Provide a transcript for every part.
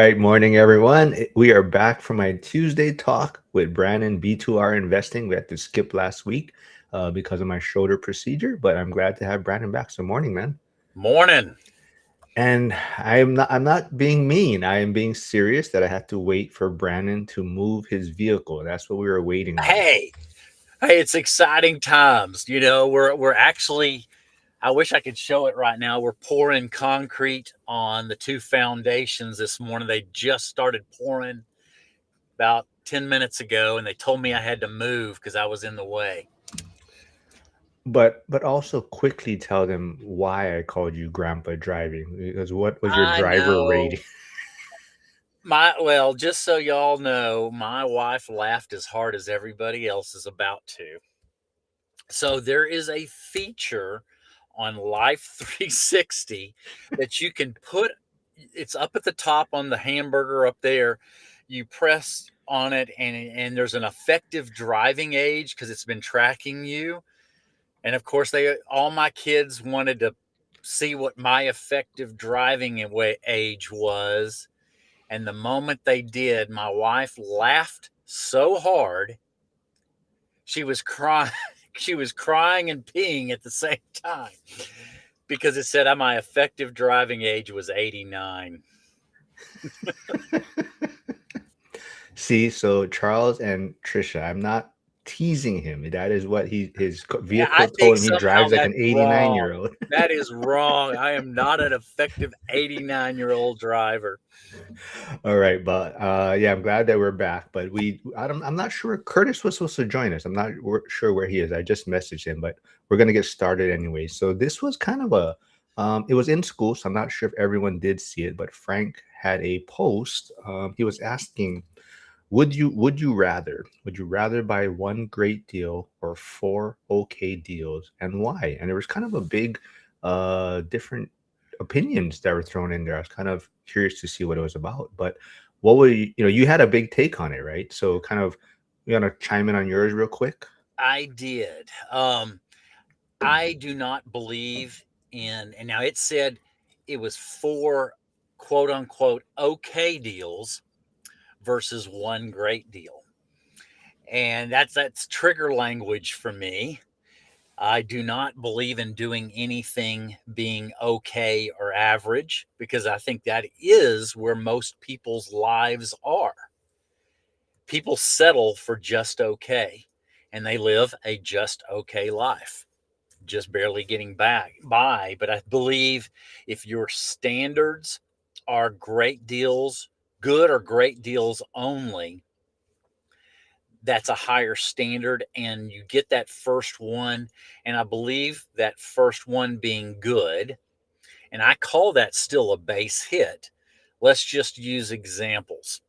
right, morning everyone. We are back from my Tuesday talk with Brandon B2R Investing. We had to skip last week because of my shoulder procedure, but I'm glad to have Brandon back. So morning, man. Morning. And I'm not being mean. I am being serious that I had to wait for Brandon to move his vehicle. That's what we were waiting on. Hey, hey, it's exciting times. We're actually I wish I could show it right now. We're pouring concrete on the two foundations this morning. They just started pouring about 10 minutes ago and they told me I had to move because I was in the way. But also quickly tell them why I called you Grandpa Driving. Because what was your I driver know. rating? Just so y'all know, my wife laughed as hard as everybody else is about to. So there is a feature on Life 360 that you can put. It's up at the top on the hamburger up there. You press on it, and there's an effective driving age because it's been tracking you. And of course, they all my kids wanted to see what my effective driving age was. And the moment they did, my wife laughed so hard she was crying. She was crying and peeing at the same time because it said my effective driving age was 89. See, so Charles and Trisha, I'm not teasing him. That is what his I vehicle think told him. He somehow drives like that's an 89 wrong. year old. That is wrong. I am not an effective 89-year-old driver. All right, but yeah, I'm glad that we're back. But I'm not sure Curtis was supposed to join us. I'm not sure where he is. I just messaged him, but we're gonna get started anyway. So this was kind of it was in school, so I'm not sure if everyone did see it. But Frank had a post. He was asking, would you rather buy one great deal or four okay deals, and why? And there was kind of a big different opinions that were thrown in there. I was kind of curious to see what it was about. But what would you had a big take on it, right? So kind of you want to chime in on yours real quick? I did. I do not believe in, and now it said it was four quote unquote okay deals versus one great deal. And that's trigger language for me. I do not believe in doing anything being okay or average because I think that is where most people's lives are. People settle for just okay and they live a just okay life, just barely getting back by. But I believe if your standards are great deals, good or great deals only, that's a higher standard and you get that first one. And I believe that first one being good, and I call that still a base hit. Let's just use examples.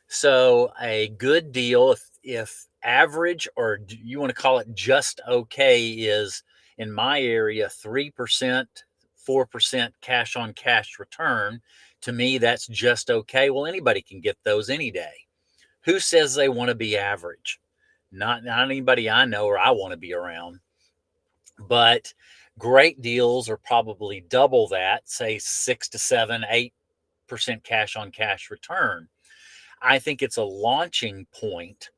So a good deal, if average, or you want to call it just okay, is in my area 3%, 4% cash on cash return. To me, that's just okay. Well, anybody can get those any day. Who says they want to be average? Not anybody I know or I want to be around. But great deals are probably double that, say 6 to 7, 8% cash on cash return. I think it's a launching point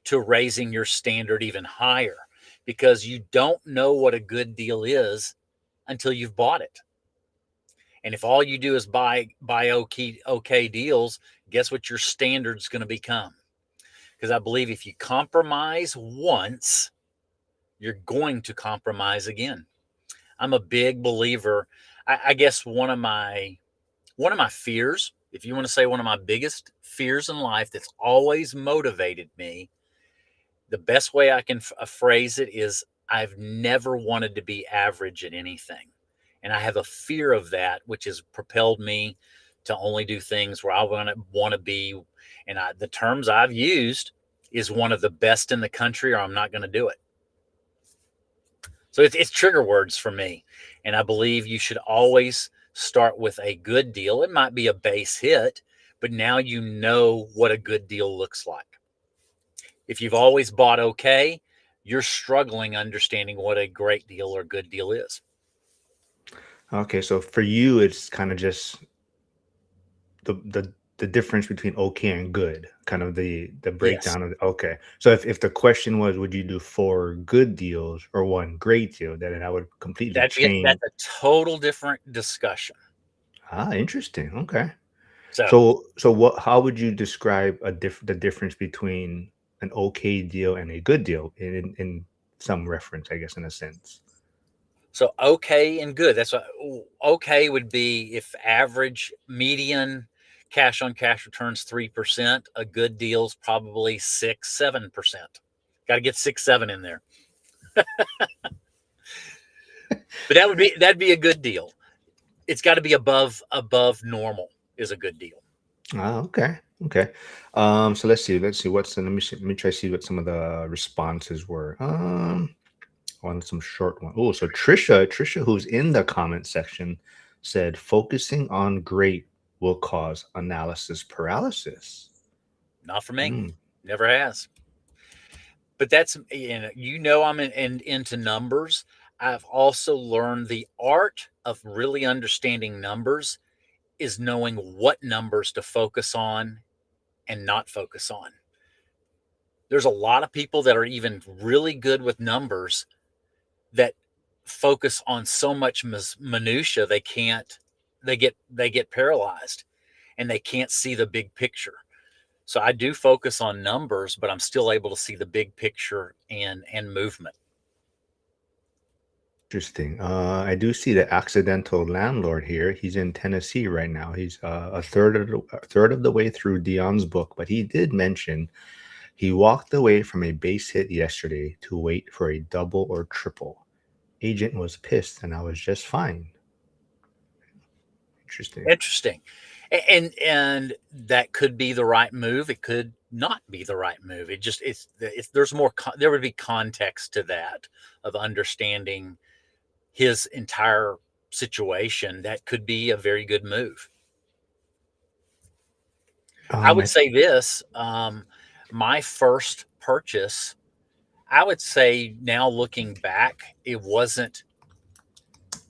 to raising your standard even higher because you don't know what a good deal is until you've bought it. And if all you do is buy okay deals, guess what your standard's going to become? Because I believe if you compromise once, you're going to compromise again. I'm a big believer. I guess one of my fears, if you want to say one of my biggest fears in life that's always motivated me, the best way I can phrase it is I've never wanted to be average at anything. And I have a fear of that, which has propelled me to only do things where I want to be. And the terms I've used is one of the best in the country, or I'm not going to do it. So it's trigger words for me. And I believe you should always start with a good deal. It might be a base hit, but now you know what a good deal looks like. If you've always bought okay, you're struggling understanding what a great deal or good deal is. Okay, so for you, it's kind of just the the difference between okay and good, kind of the Yes. breakdown of okay. So if the question was, would you do four good deals or one great deal, then I would completely change. That's a total different discussion. Ah, interesting. Okay. So, So what? How would you describe the difference between an okay deal and a good deal in some reference, I guess, in a sense? so okay and good. That's what okay would be if average median cash on cash returns 3%. A good deal's probably 6, 7%. Got to get 6, 7 in there. But that'd be a good deal. It's got to be above normal is a good deal. Ah, okay. Okay. So let's see what's let me try to see what some of the responses were. On some short one. Oh, so Trisha, who's in the comment section, said focusing on great will cause analysis paralysis. Not for me. Hmm. Never has. But that's I'm into numbers. I've also learned the art of really understanding numbers is knowing what numbers to focus on and not focus on. There's a lot of people that are even really good with numbers that focus on so much minutia they get paralyzed and they can't see the big picture. So I do focus on numbers, but I'm still able to see the big picture and movement. Interesting. I do see the accidental landlord here. He's in Tennessee right now. He's a third of the way through Dion's book, but he did mention he walked away from a base hit yesterday to wait for a double or triple. Agent was pissed, and I was just fine. Interesting. Interesting. And that could be the right move. It could not be the right move. It's there's more there would be context to that of understanding his entire situation. That could be a very good move. I would I say this, my first purchase, I would say now looking back, it wasn't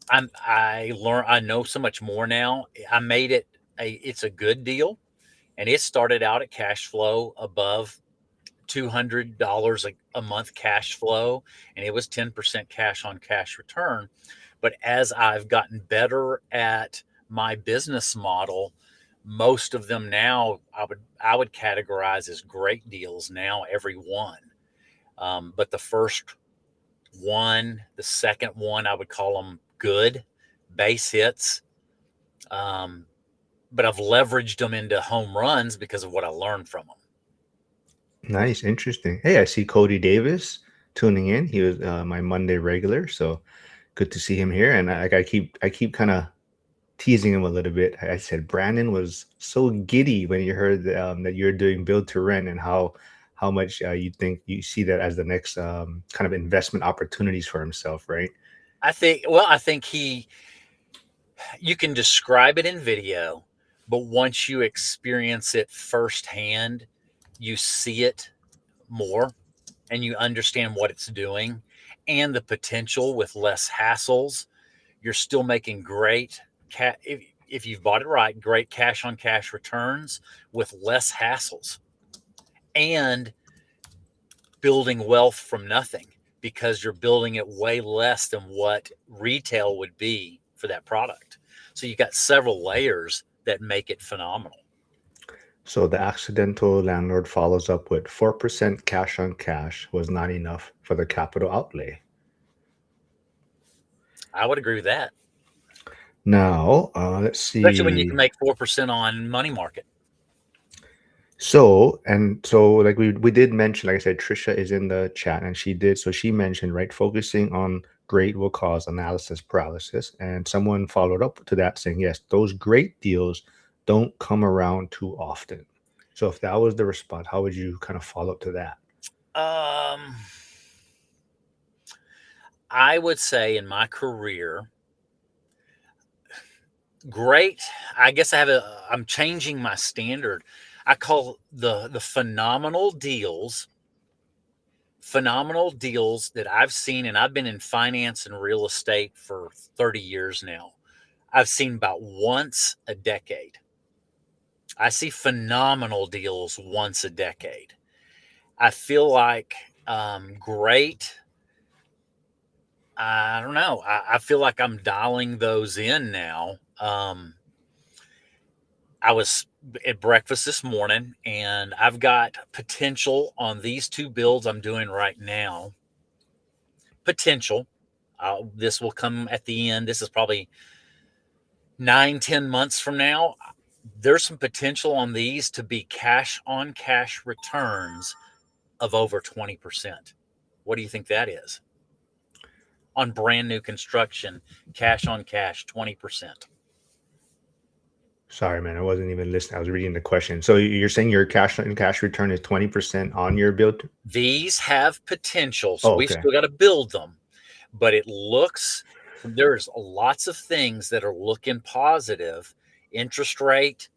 I know so much more now. I made it it's a good deal, and it started out at cash flow above $200 a month cash flow, and it was 10% cash on cash return. But as I've gotten better at my business model, most of them now I would categorize as great deals now, every one. But the first one, the second one, I would call them good base hits. Um, but I've leveraged them into home runs because of what I learned from them. Nice, interesting. Hey, I see Cody Davis tuning in. He was my Monday regular, so good to see him here. And I keep kind of teasing him a little bit. I said Brandon was so giddy when you heard that you're doing build to rent and how much you think you see that as the next kind of investment opportunities for himself, right? I think you can describe it in video, but once you experience it firsthand, you see it more and you understand what it's doing and the potential with less hassles. You're still making great if you've bought it right, great cash on cash returns with less hassles and building wealth from nothing because you're building it way less than what retail would be for that product. So you got several layers that make it phenomenal. So the accidental landlord follows up with 4% cash on cash was not enough for the capital outlay. I would agree with that, Now, let's especially when you see. can make 4% on money market. So like we did mention, like I said, Trisha is in the chat and she mentioned, right, focusing on great will cause analysis paralysis. And someone followed up to that saying, yes, those great deals don't come around too often. So if that was the response, how would you kind of follow up to that? Um, I would say in my career, great. I guess I'm changing my standard. I call the phenomenal deals that I've seen, and I've been in finance and real estate for 30 years now. I've seen about once a decade. I see phenomenal deals once a decade. I feel like great. I don't know. I feel like I'm dialing those in now. I was at breakfast this morning and I've got potential on these two builds I'm doing right now. Potential. This will come at the end. This is probably 9, 10 months from now. There's some potential on these to be cash on cash returns of over 20%. What do you think that is? On brand new construction, cash on cash, 20%. Sorry, man, I wasn't even listening. I was reading the question. So you're saying your cash and cash return is 20% on your build? These have potential, so Oh, we've okay. still got to build them, but it looks there's lots of things that are looking positive. Interest rate,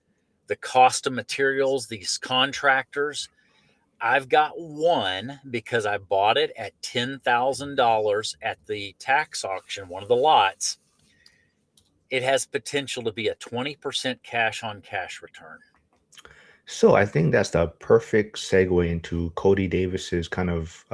the cost of materials, these contractors. I've got one because I bought it at $10,000 at the tax auction, one of the lots. It has potential to be a 20% cash on cash return. So I think that's the perfect segue into Cody Davis's kind of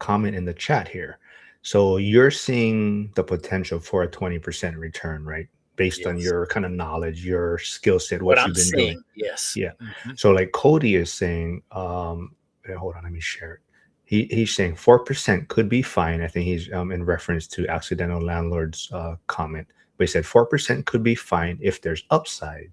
comment in the chat here. So you're seeing the potential for a 20% return, right? Based on Yes. your kind of knowledge, your skill set, What what I'm you've been doing. seeing, yes. Yeah. Mhm. So like Cody is saying, hold on, let me share it. He's saying 4% could be fine. I think he's in reference to accidental landlord's comment. But he said 4% could be fine if there's upside,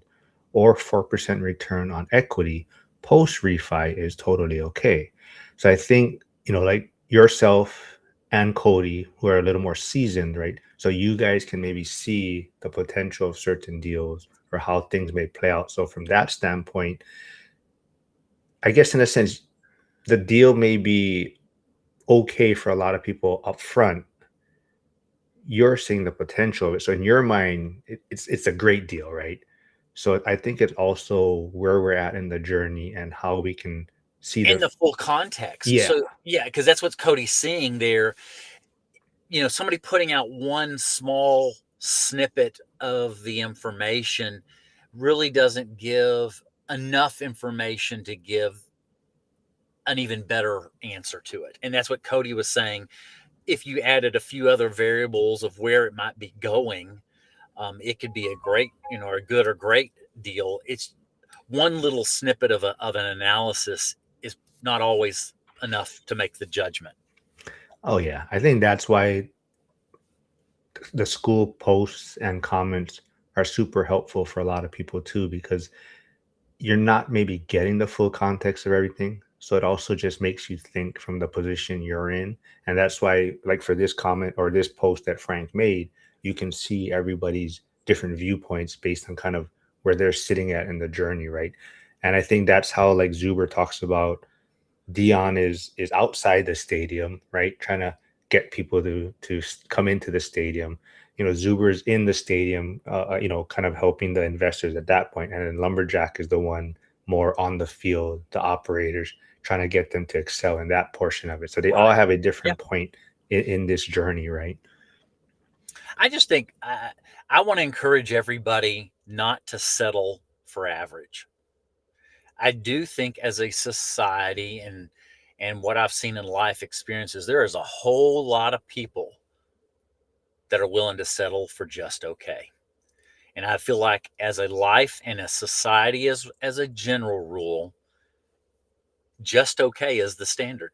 or 4% return on equity post refi is totally okay. So I think, like yourself and Cody, who are a little more seasoned, right? So you guys can maybe see the potential of certain deals or how things may play out. So from that standpoint, I guess in a sense, the deal may be okay for a lot of people up front. You're seeing the potential of it. So in your mind, it's a great deal, right? So I think it's also where we're at in the journey and how we can see In the the full context. yeah. So, yeah, because that's what Cody's seeing there. Somebody putting out one small snippet of the information really doesn't give enough information to give an even better answer to it. And that's what Cody was saying. If you added a few other variables of where it might be going, it could be a great, or a good or great deal. It's one little snippet of an analysis is not always enough to make the judgment. Oh yeah. I think that's why the school posts and comments are super helpful for a lot of people too, because you're not maybe getting the full context of everything. So it also just makes you think from the position you're in. And that's why, like for this comment or this post that Frank made, you can see everybody's different viewpoints based on kind of where they're sitting at in the journey, right? And I think that's how like Zuber talks about Dion is outside the stadium, right? Trying to get people to come into the stadium. Zuber's in the stadium, kind of helping the investors at that point, and then Lumberjack is the one more on the field, the operators trying to get them to excel in that portion of it. So they all Right. have a Yeah. different point in this journey, right? I just think I want to encourage everybody not to settle for average. I do think as a society and what I've seen in life experiences, there is a whole lot of people that are willing to settle for just okay. And I feel like as a life and a society as a general rule, just okay is the standard.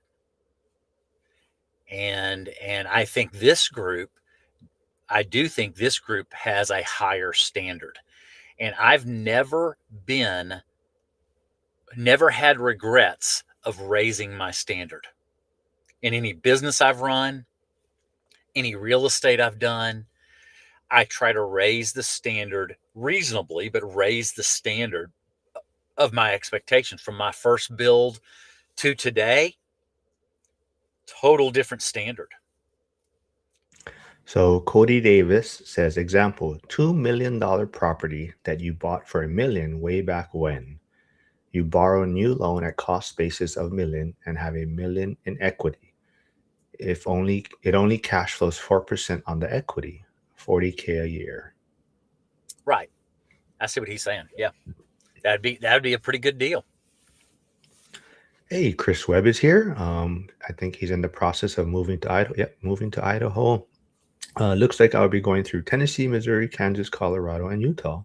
And I do think this group has a higher standard. And I've never had regrets of raising my standard in any business I've run, any real estate I've done. I try to raise the standard reasonably, but raise the standard of my expectations from my first build to today. Total different standard. So Cody Davis says, example, $2 million property that you bought for $1 million way back when. You borrow a new loan at cost basis of $1 million and have $1 million in equity. If only it only cash flows 4% on the equity, 40K a year. Right. I see what he's saying. Yeah. That'd be a pretty good deal. Hey, Chris Webb is here. I think he's in the process of moving to Idaho. Yep, moving to Idaho. Looks like I'll be going through Tennessee, Missouri, Kansas, Colorado, and Utah.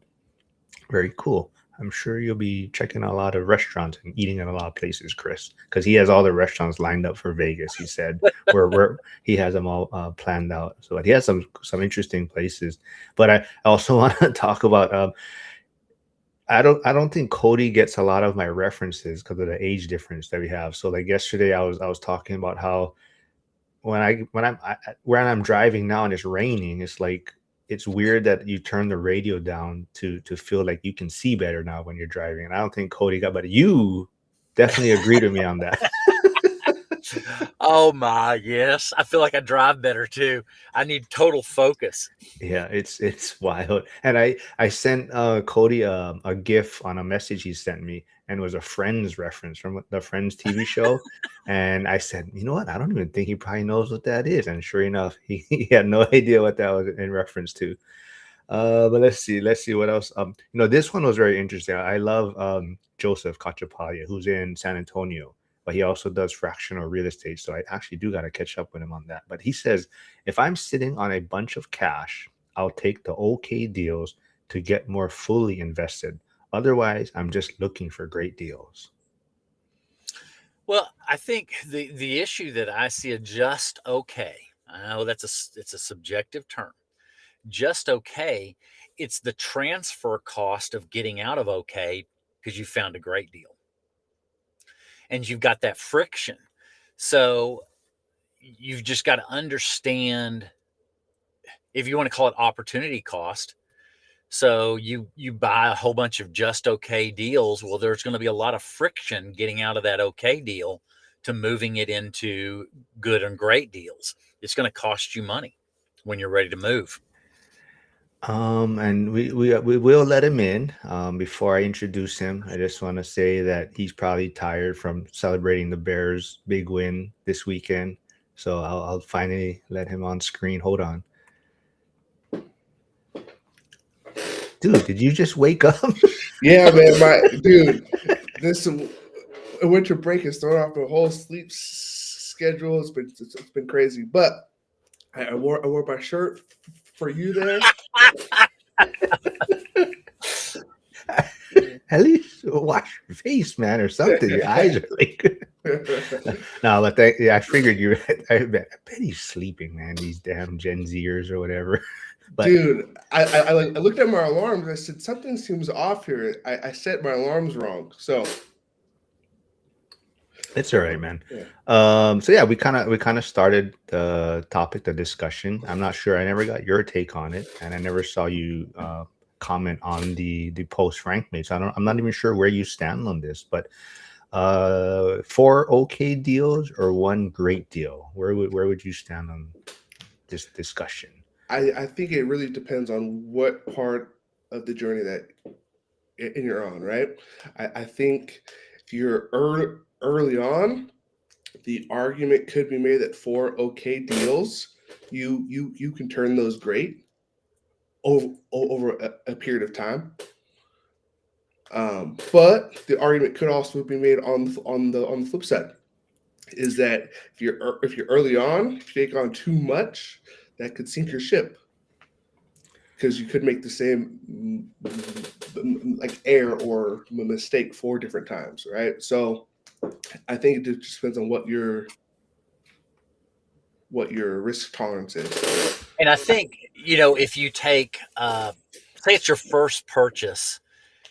Very cool. I'm sure you'll be checking out a lot of restaurants and eating at a lot of places, Chris, because he has all the restaurants lined up for Vegas. He said where he has them all planned out. So he has some interesting places. But I also want to talk about. I don't think Cody gets a lot of my references because of the age difference that we have. So like yesterday, I was talking about how when I'm driving now and it's raining, it's like it's weird that you turn the radio down to feel like you can see better now when you're driving. And I don't think Cody got, but you definitely agreed with me on that. Oh my, yes. I feel like I drive better too. I need total focus. Yeah, it's wild. And I sent Cody a GIF on a message he sent me, and it was a Friends reference from the Friends TV show. And I said, you know what? I don't even think he probably knows what that is. And sure enough, he had no idea what that was in reference to. But let's see what else. This one was very interesting. I love Joseph Cachapalia, who's in San Antonio, but he also does fractional real estate. So I actually do got to catch up with him on that. But he says, if I'm sitting on a bunch of cash, I'll take the okay deals to get more fully invested. Otherwise, I'm just looking for great deals. Well, I think the issue that I see a just okay. I know it's a subjective term. Just okay. It's the transfer cost of getting out of okay because you found a great deal and you've got that friction. So you've just got to understand, if you want to call it opportunity cost. So you buy a whole bunch of just okay deals. Well, there's going to be a lot of friction getting out of that okay deal to moving it into good and great deals. It's going to cost you money when you're ready to move. And we will let him in. Before I introduce him, I just want to say that he's probably tired from celebrating the Bears' big win this weekend. So I'll finally let him on screen. Hold on, dude. Did you just wake up? Yeah, man, my dude. This winter break has thrown off the whole sleep schedule. It's been crazy, but I wore my shirt for you there. At least wash your face, man, or something. Your eyes are like. No, but I figured you. I bet he's sleeping, man. These damn Gen Zers or whatever. But Dude, I looked at my alarms. I said something seems off here. I set my alarms wrong. So it's all right, man. yeah. So yeah, we kind of started the topic, the discussion. I'm not sure. I never got your take on it, and I never saw you comment on the post rank mates. I'm not even sure where you stand on this, but 4 okay deals or 1 great deal. Where would you stand on this discussion? I think it really depends on what part of the journey that you're on, right? I think if you're early on, the argument could be made that 4 okay deals, you can turn those great over a period of time. But the argument could also be made on the flip side, is that if you're early on, if you take on too much, that could sink your ship, because you could make the same like error or mistake 4 different times, right? So I think it just depends on what your risk tolerance is. And I think, if you take, say it's your first purchase,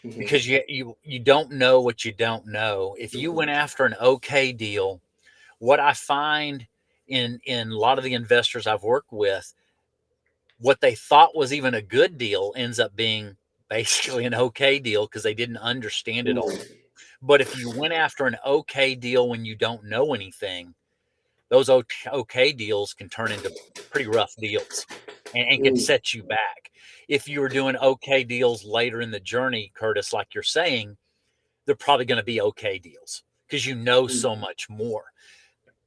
Mhm. because you don't know what you don't know. If you went after an okay deal, what I find in a lot of the investors I've worked with, what they thought was even a good deal ends up being basically an okay deal because they didn't understand it all. But if you went after an okay deal when you don't know anything, those okay deals can turn into pretty rough deals and can Mm. set you back. If you were doing okay deals later in the journey, Curtis, like you're saying, they're probably going to be okay deals because you know so much more.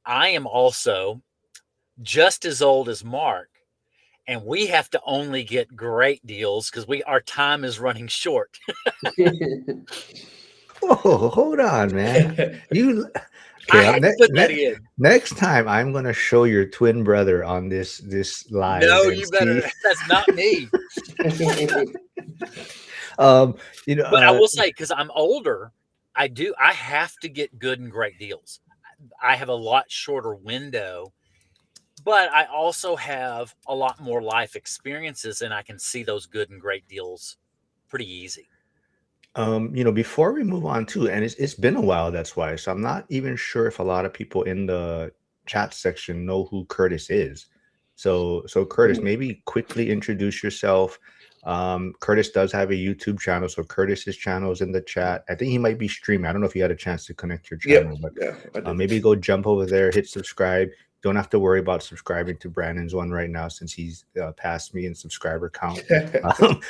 I am also just as old as Mark, and we have to only get great deals because our time is running short. Oh, hold on, man. You I okay? had to put that in. Next time, I'm gonna show your twin brother on this live No, and you better. see. That's not me. Um, you know, But I will say, because I'm older, I have to get good and great deals. I have a lot shorter window, but I also have a lot more life experiences, and I can see those good and great deals pretty easy. before we move on too, and it's been a while, that's why. So I'm not even sure if a lot of people in the chat section know who Curtis is. So Curtis, maybe quickly introduce yourself. Curtis does have a YouTube channel, so Curtis's channel is in the chat. I think he might be streaming. I don't know if you had a chance to connect your channel, but Yeah, I did. maybe go jump over there, hit subscribe. Don't have to worry about subscribing to Brandon's one right now since he's passed me in subscriber count.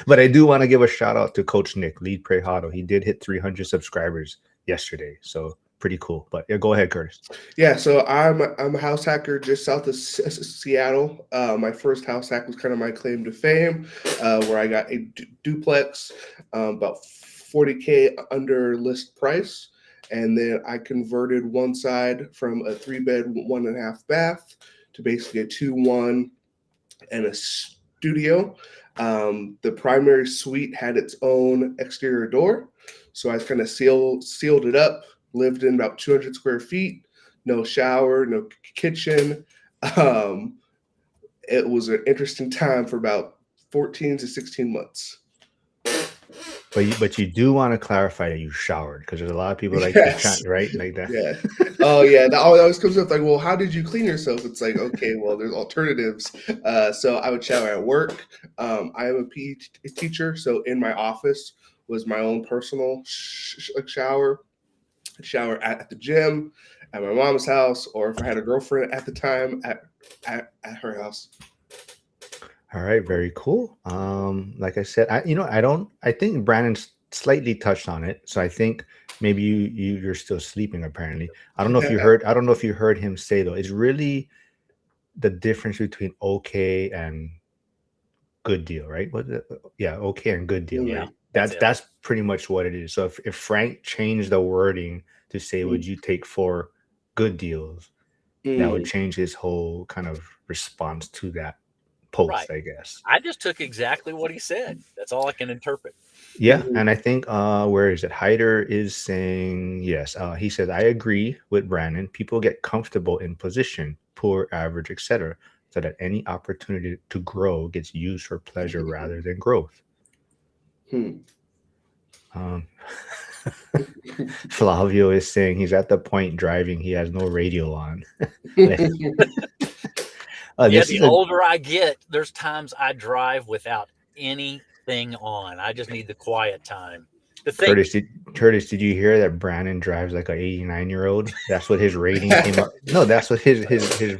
But I do want to give a shout out to Coach Nick, Lead Pray Huddle. He did hit 300 subscribers yesterday, so pretty cool. But yeah, go ahead, Curtis. Yeah, so I'm a house hacker just south of Seattle. My first house hack was kind of my claim to fame, where I got a duplex, about 40K under list price, and then I converted one side from a 3-bed, 1.5 bath to basically a 2-1 and a studio. The primary suite had its own exterior door, so I kind of sealed it up. Lived in about 200 square feet, no shower, no kitchen. It was an interesting time for about 14 to 16 months. But you do want to clarify that you showered, because there's a lot of people like Yes. to chat, right? Like that. Yeah. Oh, yeah. That always comes up like, well, how did you clean yourself? It's like, okay, well, there's alternatives. So I would shower at work. I am a PE teacher, so in my office was my own personal shower. Shower at the gym, at my mom's house, or if I had a girlfriend at the time, at her house. All right, very cool. Like I said, I think Brandon slightly touched on it, so I think maybe you're still sleeping. Apparently, I don't know if you heard. I don't know if you heard him say though. It's really the difference between okay and good deal, right? Okay and good deal, Yeah, right? That's pretty much what it is. So if Frank changed the wording to say, would you take 4 good deals? That would change his whole kind of response to that post, right. I guess. I just took exactly what he said. That's all I can interpret. Yeah, and I think where is it? Hyder is saying yes. He says, I agree with Brandon. People get comfortable in position, poor, average, etc., so that any opportunity to grow gets used for pleasure rather than growth. Flavio is saying he's at the point driving, he has no radio on. The older I get, there's times I drive without anything on. I just need the quiet time. Curtis, did you hear that Brandon drives like an 89-year-old? That's what his rating came up. No, that's what his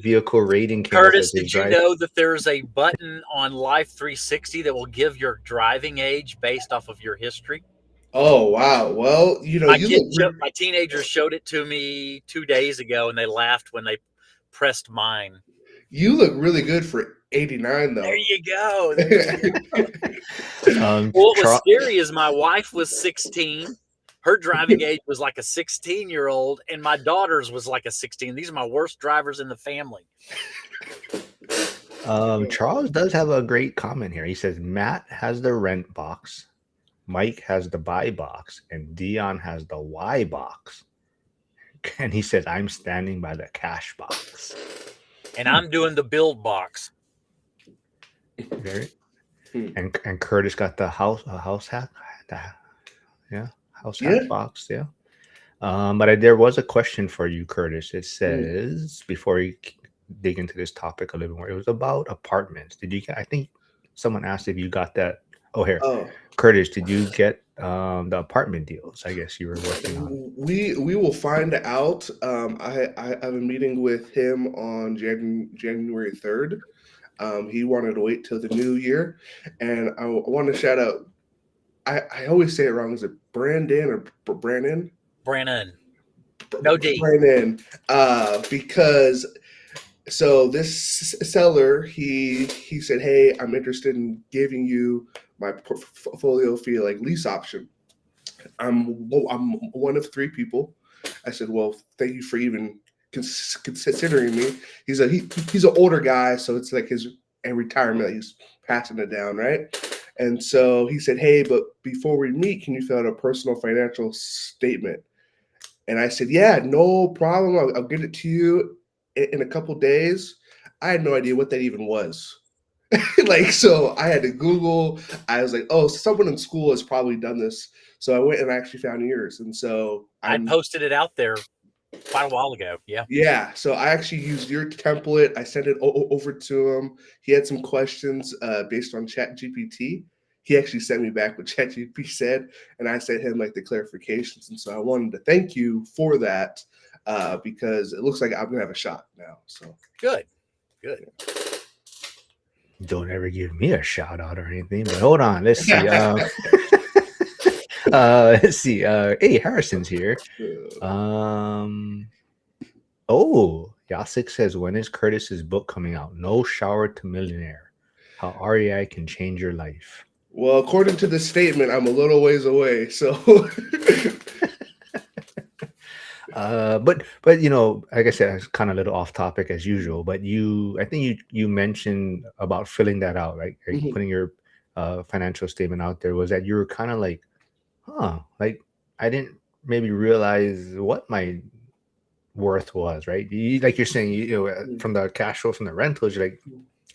vehicle rating came Curtis, up. did you know that there's a button on Life 360 that will give your driving age based off of your history? Oh, wow. Well, my teenagers showed it to me 2 days ago, and they laughed when they pressed mine. You look really good for 89, though. There you go. What was scary is my wife was 16. Her driving age was like a 16-year-old, and my daughter's was like a 16. These are my worst drivers in the family. Charles does have a great comment here. He says, Matt has the rent box, Mike has the buy box, and Dion has the Y box. And he says, I'm standing by the cash box. And I'm doing the build box. Very. And Curtis got the house hack. House hack box. Yeah. But there was a question for you, Curtis. It says, before you dig into this topic a little more, it was about apartments. Did you get? I think someone asked if you got that. Oh, here, Curtis, did you get the apartment deals? I guess you were working on. We will find out. I have a meeting with him on January 3rd. He wanted to wait till the new year, and I want to shout out. I always say it wrong. Is it Brandon or Brandon? Brandon. No D. Brandon. Because So this seller, he said, "Hey, I'm interested in giving you my portfolio fee like lease option. I'm one of three people." I said, "Well, thank you for even considering me." He's an older guy, so it's like his in retirement. He's passing it down, right? And so he said, "Hey, but before we meet, can you fill out a personal financial statement?" And I said, "Yeah, no problem. I'll get it to you in a couple days." I had no idea what that even was. Like, so I had to Google. I was like, "Oh, someone in school has probably done this." So I went and actually found yours. And so I posted it out there quite a while ago. Yeah. yeah. So I actually used your template. I sent it over to him. He had some questions based on Chat GPT. He actually sent me back what ChatGPT said, and I sent him like the clarifications. And so I wanted to thank you for that because it looks like I'm gonna have a shot now. So Good. Don't ever give me a shout out or anything, but hold on. Let's see. Let's see. Hey, Harrison's here. Oh, Yasik says, when is Curtis's book coming out? No Shower to Millionaire. How REI can change your life. Well, according to the statement, I'm a little ways away. So But you know, like I said, it's kind of a little off topic as usual. But I think you mentioned about filling that out, right? Like Mhm. putting your financial statement out there. Was that you were kind of like, huh, like I didn't maybe realize what my worth was, right? Like you're saying, from the cash flow from the rentals, you're like,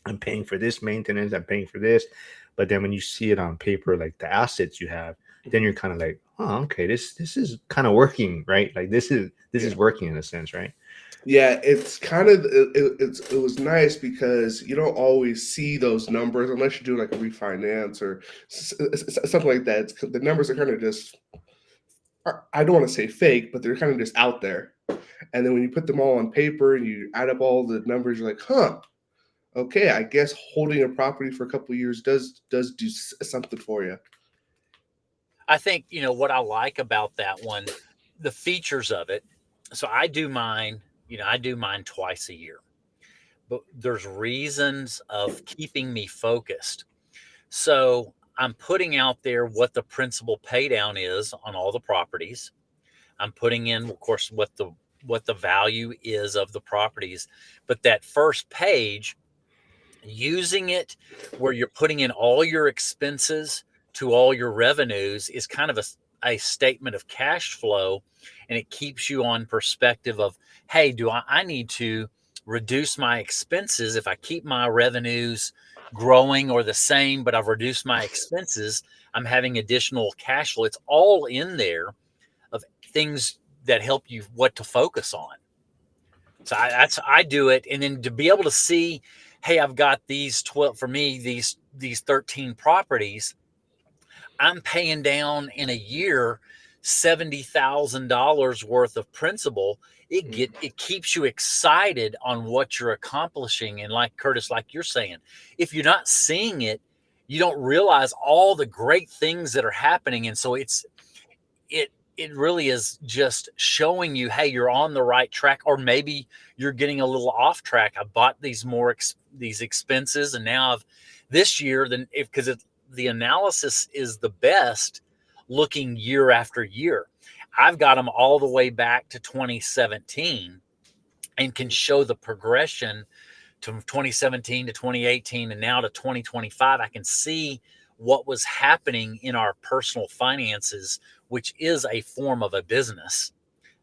I'm paying for this maintenance, I'm paying for this. But then when you see it on paper, like the assets you have, then you're kind of like, oh, okay, this is kind of working, right? Like this is Yeah. working in a sense, right? Yeah, it's kind of it was nice because you don't always see those numbers unless you do like a refinance or something like that. The numbers are kind of just I don't want to say fake, but they're kind of just out there. And then when you put them all on paper and you add up all the numbers, you're like, huh, okay, I guess holding a property for a couple of years does do something for you. I think, what I like about that one, the features of it. So I do mine twice a year, but there's reasons of keeping me focused. So I'm putting out there what the principal pay down is on all the properties. I'm putting in, of course, what the value is of the properties. But that first page, using it where you're putting in all your expenses to all your revenues is kind of a statement of cash flow, and it keeps you on perspective of, hey, do I need to reduce my expenses if I keep my revenues growing or the same, but I've reduced my expenses? I'm having additional cash flow. It's all in there of things that help you what to focus on. So I do it, and then to be able to see, hey, I've got these 12 for me, these 13 properties. I'm paying down in a year $70,000 worth of principal. It keeps you excited on what you're accomplishing, and like Curtis, like you're saying, if you're not seeing it, you don't realize all the great things that are happening, and so it it really is just showing you, hey, you're on the right track, or maybe you're getting a little off track. I bought these expenses, and now I've this year, then if because the analysis is the best looking year after year. I've got them all the way back to 2017 and can show the progression to 2017 to 2018 and now to 2025. I can see what was happening in our personal finances, which is a form of a business,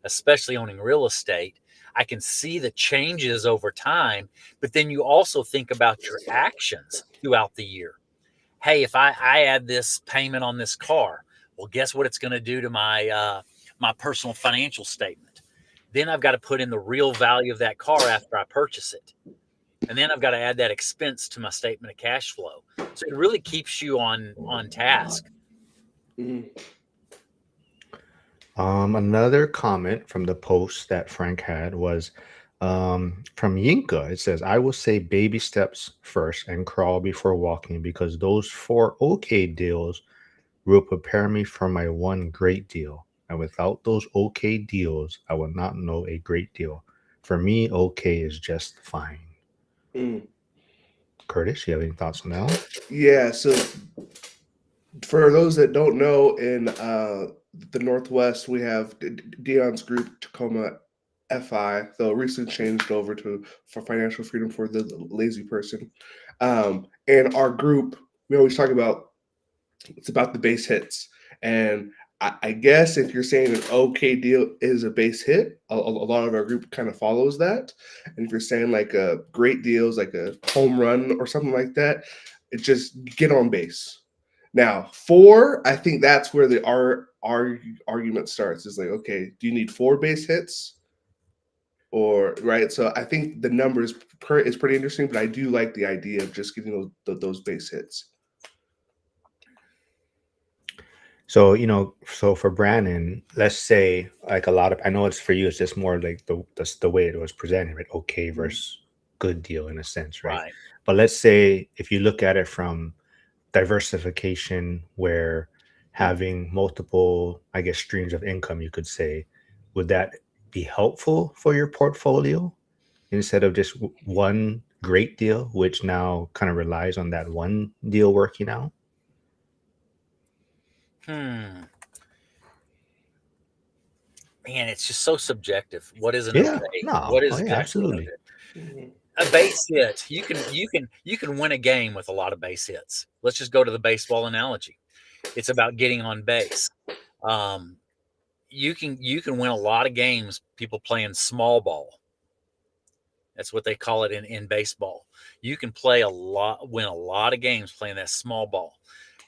especially owning real estate. I can see the changes over time, but then you also think about your actions throughout the year. Hey, if I add this payment on this car, well, guess what it's going to do to my personal financial statement? Then I've got to put in the real value of that car after I purchase it. And then I've got to add that expense to my statement of cash flow. So it really keeps you on task. Mhm. Another comment from the post that Frank had was from Yinka. It says, I will say baby steps first and crawl before walking because those 4 okay deals will prepare me for my one great deal. And without those okay deals, I will not know a great deal. For me, okay is just fine. Mm. Curtis, you have any thoughts on that one? Yeah. So for those that don't know, in the Northwest, we have Dion's group, Tacoma FI. They'll recently changed over to for financial freedom for the lazy person. And our group, we always talk about it's about the base hits. And I guess if you're saying an okay deal is a base hit, a lot of our group kind of follows that. And if you're saying like a great deal is like a home run or something like that, it's just get on base. Now, four, I think that's where the argument starts. Is like, okay, do you need four base hits? Or right, so I think the number is pretty interesting, but I do like the idea of just getting those base hits. So, so for Brandon, let's say like a lot of, I know it's for you, it's just more like the way it was presented, right? Okay versus good deal in a sense, right? Right. But let's say if you look at it from diversification, where having multiple, I guess, streams of income, you could say, would that be helpful for your portfolio instead of just one great deal, which now kind of relies on that one deal working out? Hmm. Man, it's just so subjective. What is an Yeah, okay? no, What oh is yeah, good? absolutely. Mhm. A base hit. You can win a game with a lot of base hits. Let's just go to the baseball analogy. It's about getting on base. Um, you can win a lot of games. People playing small ball. That's what they call it in baseball. You can win a lot of games playing that small ball.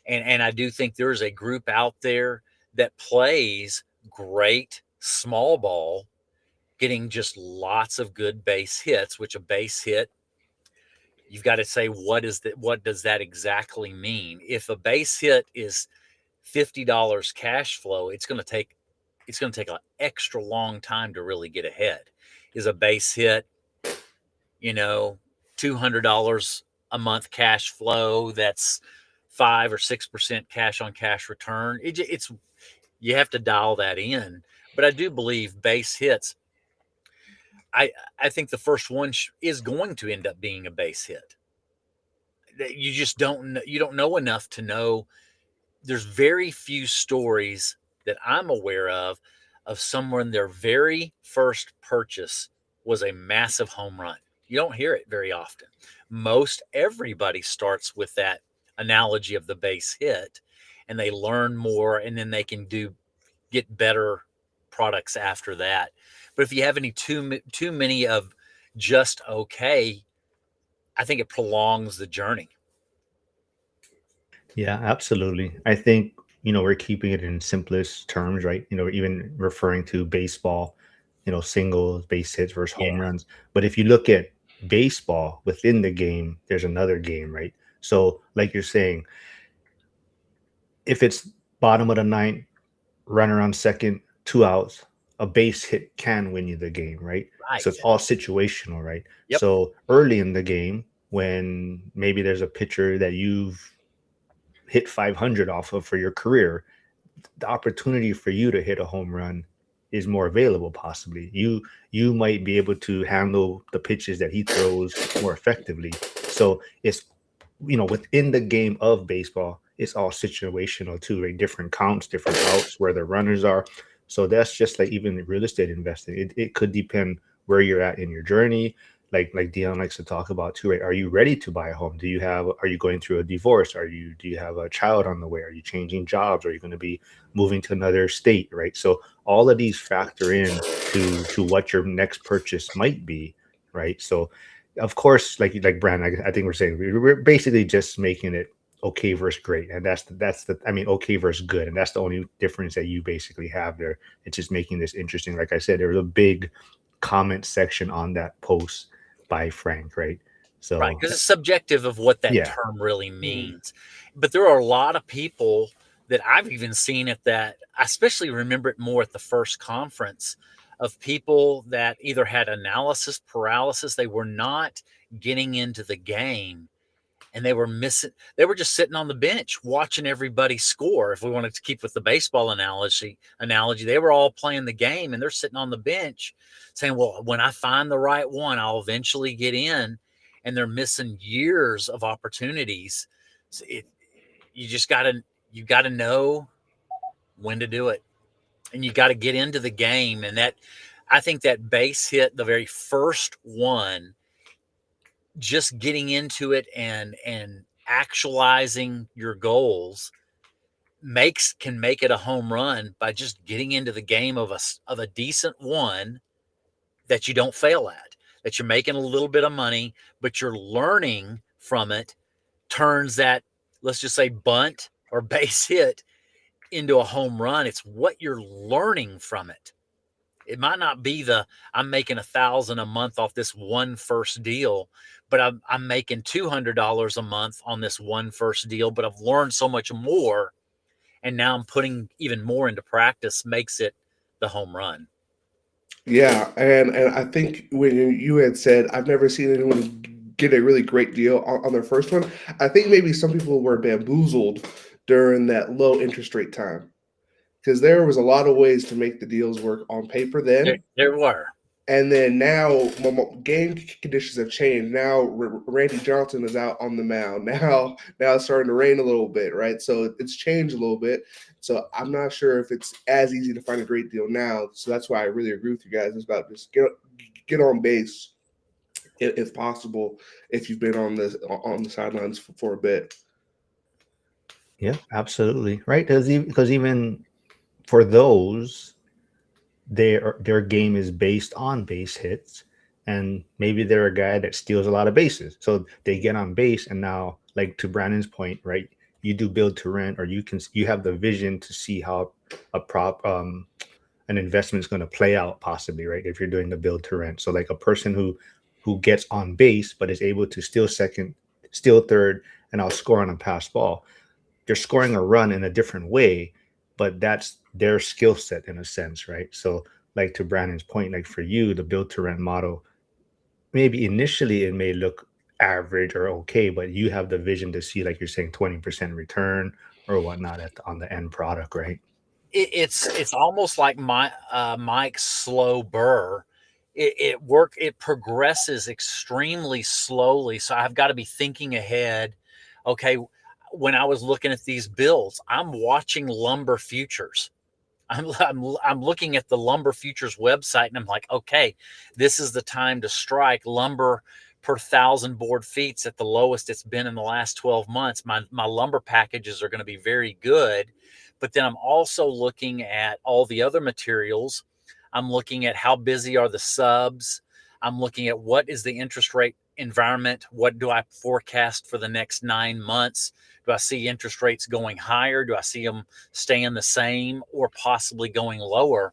And I do think there's a group out there that plays great small ball, getting just lots of good base hits, which a base hit, you've got to say, what does that exactly mean? If a base hit is $50 cash flow, it's going to take an extra long time to really get ahead. Is a base hit, you know, $200 a month cash flow, that's 5 or 6% cash on cash return. It's you have to dial that in. But I do believe base hits. I I think the first one is going to end up being a base hit. You just don't know enough to know. There's very few stories that I'm aware of someone their very first purchase was a massive home run. You don't hear it very often. Most everybody starts with that analogy of the base hit, and they learn more, and then they can get better products after that. But if you have any too many of just okay, I think it prolongs the journey. Yeah, absolutely. I think, we're keeping it in simplest terms, right? Even referring to baseball, singles, base hits versus Yeah, home runs. But if you look at baseball within the game, there's another game, right? So, like you're saying, if it's bottom of the ninth, runner on second, 2 outs, a base hit can win you the game, right? So it's right. all situational, right? Yep. So early in the game, when maybe there's a pitcher that you've hit 500 off of for your career, the opportunity for you to hit a home run is more available. Possibly you might be able to handle the pitches that he throws more effectively. So it's, within the game of baseball, it's all situational too, right? Different counts, different outs, where the runners are. So that's just like even real estate investing. It could depend where you're at in your journey. Like Dion likes to talk about too, right? Are you ready to buy a home? Are you going through a divorce? Do you have a child on the way? Are you changing jobs? Are you going to be moving to another state, right? So all of these factor in to what your next purchase might be, right? So of course, like Brand, I think we're saying we're basically just making it okay versus great, and I mean, okay versus good, and that's the only difference that you basically have there. It's just making this interesting. Like I said, there was a big comment section on that post by Frank, right? Right, So because it's subjective of what that yeah, term really Mhm. means. But there are a lot of people that I've even seen at that. I especially remember it more at the first conference, of people that either had analysis paralysis, they were not getting into the game, and they were just sitting on the bench watching everybody score. If we wanted to keep with the baseball analogy, they were all playing the game and they're sitting on the bench saying, well, when I find the right one, I'll eventually get in. And they're missing years of opportunities. So you gotta know when to do it, and you got to get into the game. And I think that base hit, the very first one, just getting into it and actualizing your goals can make it a home run by just getting into the game of a decent one that you don't fail at, that you're making a little bit of money, but you're learning from it, turns that, let's just say, bunt or base hit into a home run. It's what you're learning from it. It might not be I'm making $1,000 a month off this one first deal, but I'm making $200 a month on this one first deal, but I've learned so much more. And now I'm putting even more into practice, makes it the home run. Yeah, and I think when you had said I've never seen anyone get a really great deal on their first one, I think maybe some people were bamboozled during that low interest rate time, because there was a lot of ways to make the deals work on paper then. There were. And then now game conditions have changed. Now Randy Johnson is out on the mound. Now it's starting to rain a little bit, right? So it's changed a little bit. So I'm not sure if it's as easy to find a great deal now. So that's why I really agree with you guys. It's about just get on base if possible, if you've been on the sidelines for a bit. Yeah, absolutely. Right. Because even for those, their game is based on base hits, and maybe they're a guy that steals a lot of bases, so they get on base, and now, like to Brandon's point, right, you do build to rent, or you have the vision to see how an investment is going to play out, possibly, right, if you're doing the build to rent. So like a person who gets on base but is able to steal second, steal third, and I'll score on a pass ball, they're scoring a run in a different way, but that's their skill set in a sense, right? So like to Brandon's point, like for you, the build to rent model, maybe initially it may look average or okay, but you have the vision to see, like you're saying, 20% return or whatnot on the end product, right? It's almost like Mike's slow burr. It progresses extremely slowly. So I've got to be thinking ahead. Okay, when I was looking at these bills, I'm watching lumber futures. I'm looking at the lumber futures website, and I'm like, okay, this is the time to strike. Lumber per 1,000 board feet's at the lowest it's been in the last 12 months. My lumber packages are going to be very good. But then I'm also looking at all the other materials. I'm looking at how busy are the subs. I'm looking at what is the interest rate environment. What do I forecast for the next 9 months? Do I see interest rates going higher? Do I see them staying the same or possibly going lower?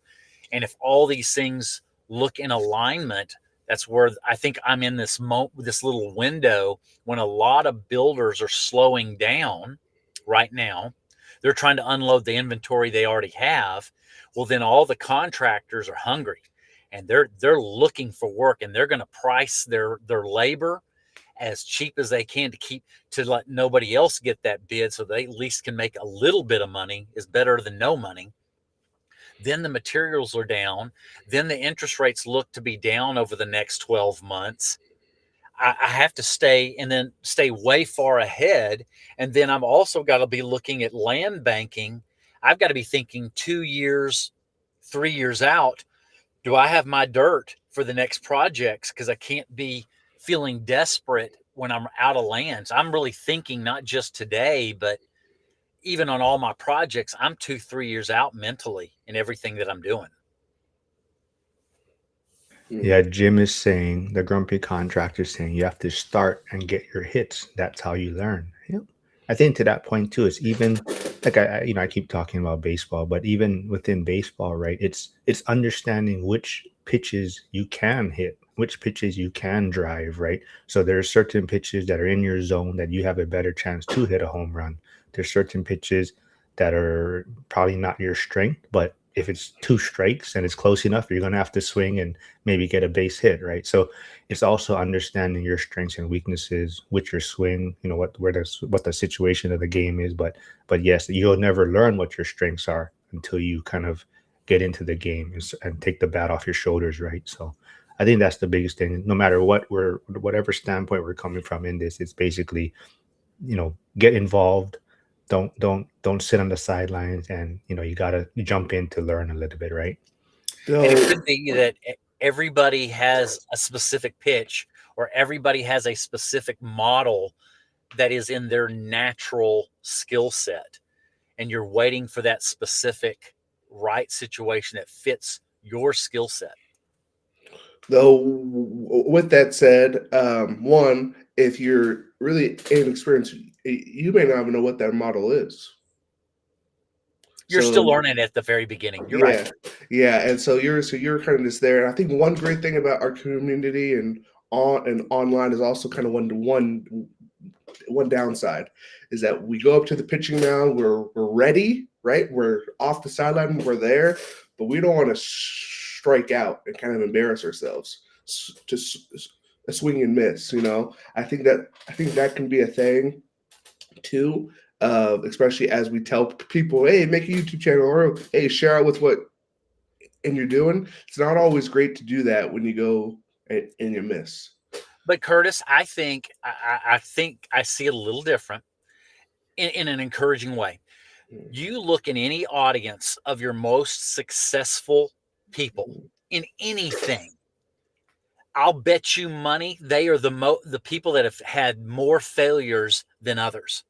And if all these things look in alignment, that's where I think I'm in this little window when a lot of builders are slowing down right now. They're trying to unload the inventory they already have. Well, then all the contractors are hungry, and they're looking for work, and they're going to price their labor as cheap as they can to let nobody else get that bid, so they at least can make a little bit of money. Is better than no money. Then the materials are down. Then the interest rates look to be down over the next 12 months. I have to stay way far ahead. And then I'm also got to be looking at land banking. I've got to be thinking 2 years, 3 years out. Do I have my dirt for the next projects? Because I can't be feeling desperate when I'm out of lands. I'm really thinking not just today, but even on all my projects, I'm 2-3 years out mentally in everything that I'm doing. Yeah, Jim is saying, the grumpy contractor is saying, you have to start and get your hits. That's how you learn. Yep. I think to that point too, is even like I keep talking about baseball, but even within baseball, right? It's understanding which pitches you can hit, which pitches you can drive, right? So there are certain pitches that are in your zone that you have a better chance to hit a home run. There's certain pitches that are probably not your strength, but if it's 2 strikes and it's close enough, you're going to have to swing and maybe get a base hit, right? So it's also understanding your strengths and weaknesses with your swing, what the situation of the game is. But yes, you'll never learn what your strengths are until you kind of get into the game and take the bat off your shoulders, right? So I think that's the biggest thing. No matter whatever standpoint we're coming from in this, it's basically, get involved. Don't sit on the sidelines, and you gotta jump in to learn a little bit, right? So, And it could be that everybody has a specific pitch, or everybody has a specific model that is in their natural skill set. And you're waiting for that specific right situation that fits your skill set. though, with that said, one, if you're really inexperienced, you may not even know what that model is. You're So, still learning at the very beginning. You're right. yeah, and so you're kind of just there. And I think one great thing about our community and online is also kind of one downside is that we go up to the pitching mound, we're ready, right? We're off the sideline, we're there, but we don't want to strike out and kind of embarrass ourselves to a swing and miss. I think that can be a thing too. Especially as we tell people, hey, make a YouTube channel, or hey, share out with what and you're doing. It's not always great to do that when you go and you miss. But Curtis, I think I see it a little different in an encouraging way. You look in any audience of your most successful people in anything, I'll bet you money they are the people that have had more failures than others.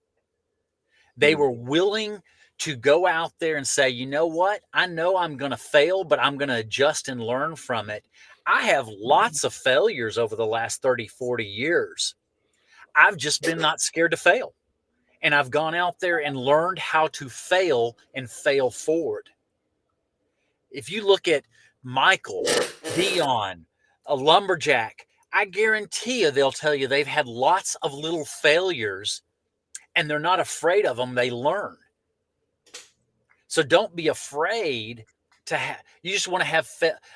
They were willing to go out there and say, you know what? I know I'm going to fail, but I'm going to adjust and learn from it. I have lots of failures over the last 30, 40 years. I've just been not scared to fail. And I've gone out there and learned how to fail and fail forward. If you look at Michael, Dion, a Lumberjack, I guarantee you they'll tell you they've had lots of little failures, and they're not afraid of them. They learn. So don't be afraid to have. You just want to have.